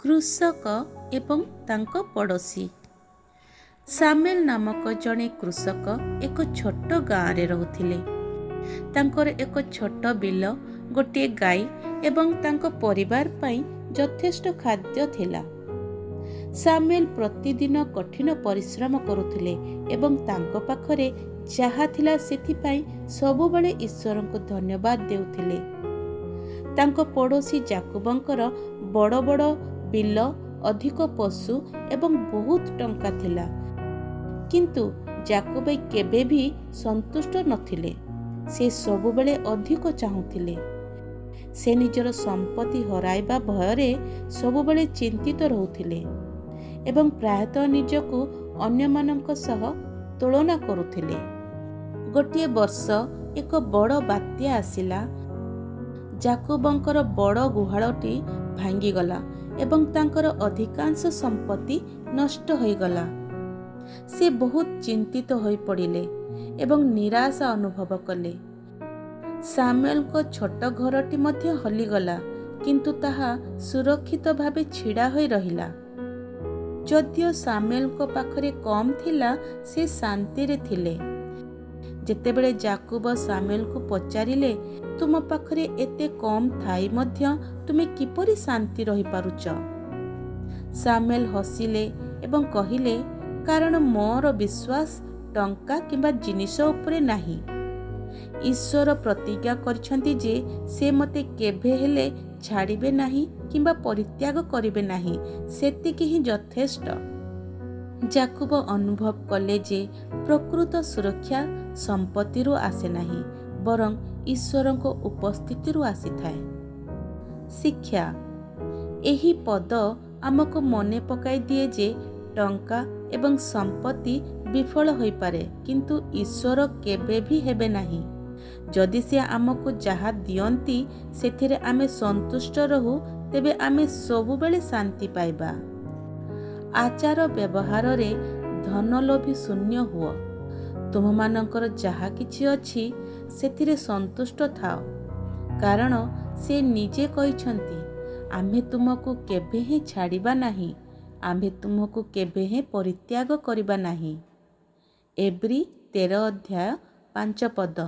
କୃଷକ ଏବଂ ତାଙ୍କ ପଡ଼ୋଶୀ। ସାମୁଏଲ ନାମକ ଜଣେ କୃଷକ ଏକ ଛୋଟ ଗାଁରେ ରହୁଥିଲେ। ତାଙ୍କର ଏକ ଛୋଟ ବିଲ, ଗୋଟିଏ ଗାଈ ଏବଂ ତାଙ୍କ ପରିବାର ପାଇଁ ଯଥେଷ୍ଟ ଖାଦ୍ୟ ଥିଲା। ସାମୁଏଲ ପ୍ରତିଦିନ କଠିନ ପରିଶ୍ରମ କରୁଥିଲେ ଏବଂ ତାଙ୍କ ପାଖରେ ଯାହା ଥିଲା ସେଥିପାଇଁ ସବୁବେଳେ ଈଶ୍ୱରଙ୍କୁ ଧନ୍ୟବାଦ ଦେଉଥିଲେ। ତାଙ୍କ ପଡ଼ୋଶୀ ଯାକୁବଙ୍କର ବଡ଼ ବଡ଼ ବିଲ, ଅଧିକ ପଶୁ ଏବଂ ବହୁତ ଟଙ୍କା ଥିଲା। କିନ୍ତୁ ଯାକୁବ କେବେ ବି ସନ୍ତୁଷ୍ଟ ନଥିଲେ। ସେ ସବୁବେଳେ ଅଧିକ ଚାହୁଁଥିଲେ। ସେ ନିଜର ସମ୍ପତ୍ତି ହରାଇବା ଭୟରେ ସବୁବେଳେ ଚିନ୍ତିତ ରହୁଥିଲେ ଏବଂ ପ୍ରାୟତଃ ନିଜକୁ ଅନ୍ୟମାନଙ୍କ ସହ ତୁଳନା କରୁଥିଲେ। ଗୋଟିଏ ବର୍ଷ ଏକ ବଡ଼ ବାତ୍ୟା ଆସିଲା। ଯାକୁବଙ୍କର ବଡ଼ ଗୁହାଳଟି ଭାଙ୍ଗିଗଲା ଏବଂ ତାଙ୍କର ଅଧିକାଂଶ ସମ୍ପତ୍ତି ନଷ୍ଟ ହୋଇଗଲା। ସେ ବହୁତ ଚିନ୍ତିତ ହୋଇପଡ଼ିଲେ ଏବଂ ନିରାଶା ଅନୁଭବ କଲେ। ସାମୁଏଲଙ୍କ ଛୋଟ ଘରଟି ମଧ୍ୟ ହଲିଗଲା, କିନ୍ତୁ ତାହା ସୁରକ୍ଷିତ ଭାବେ ଛିଡ଼ା ହୋଇ ରହିଲା। ଯଦିଓ ସାମୁଏଲଙ୍କ ପାଖରେ କମ୍ ଥିଲା, ସେ ଶାନ୍ତିରେ ଥିଲେ। ଯେତେବେଳେ ଯାକୁବ ସାମୁଏଲଙ୍କୁ ପଚାରିଲେ, ତୁମ ପାଖରେ ଏତେ କମ୍ ଥାଇ ମଧ୍ୟ ତୁମେ କିପରି ଶାନ୍ତି ରହିପାରୁଛ? ସାମୁଏଲ ହସିଲେ ଏବଂ କହିଲେ, କାରଣ ମୋର ବିଶ୍ୱାସ ଟଙ୍କା କିମ୍ବା ଜିନିଷ ଉପରେ ନାହିଁ। ଈଶ୍ୱର ପ୍ରତିଜ୍ଞା କରିଛନ୍ତି ଯେ ସେ ମୋତେ କେବେ ହେଲେ ଛାଡ଼ିବେ ନାହିଁ କିମ୍ବା ପରିତ୍ୟାଗ କରିବେ ନାହିଁ। ସେତିକି ହିଁ ଯଥେଷ୍ଟ। ଯାକୁବ ଅନୁଭବ କଲେ ଯେ ପ୍ରକୃତ ସୁରକ୍ଷା ସମ୍ପତ୍ତିରୁ ଆସେ ନାହିଁ, ବରଂ ଈଶ୍ୱରଙ୍କ ଉପସ୍ଥିତିରୁ ଆସିଥାଏ। ଶିକ୍ଷା। ଏହି ପଦ ଆମକୁ ମନେ ପକାଇ ଦିଏ ଯେ ଟଙ୍କା ଏବଂ ସମ୍ପତ୍ତି ବିଫଳ ହୋଇପାରେ, କିନ୍ତୁ ଈଶ୍ୱର କେବେ ବି ହେବେ ନାହିଁ। ଯଦି ସେ ଆମକୁ ଯାହା ଦିଅନ୍ତି ସେଥିରେ ଆମେ ସନ୍ତୁଷ୍ଟ ରହୁ, ତେବେ ଆମେ ସବୁବେଳେ ଶାନ୍ତି ପାଇବା। ଆଚାର ବ୍ୟବହାରରେ ଧନଲୋଭୀ ଶୂନ୍ୟ ହୁଅ। ତୁମମାନଙ୍କର ଯାହା କିଛି ଅଛି ସେଥିରେ ସନ୍ତୁଷ୍ଟ ଥାଅ, କାରଣ ସେ ନିଜେ କହିଛନ୍ତି, ଆମ୍ଭେ ତୁମକୁ କେବେ ହିଁ ଛାଡ଼ିବା ନାହିଁ, ଆମ୍ଭେ ତୁମକୁ କେବେ ହିଁ ପରିତ୍ୟାଗ କରିବା ନାହିଁ। ଏବ୍ରୀ 13 ଅଧ୍ୟାୟ 5 ପଦ।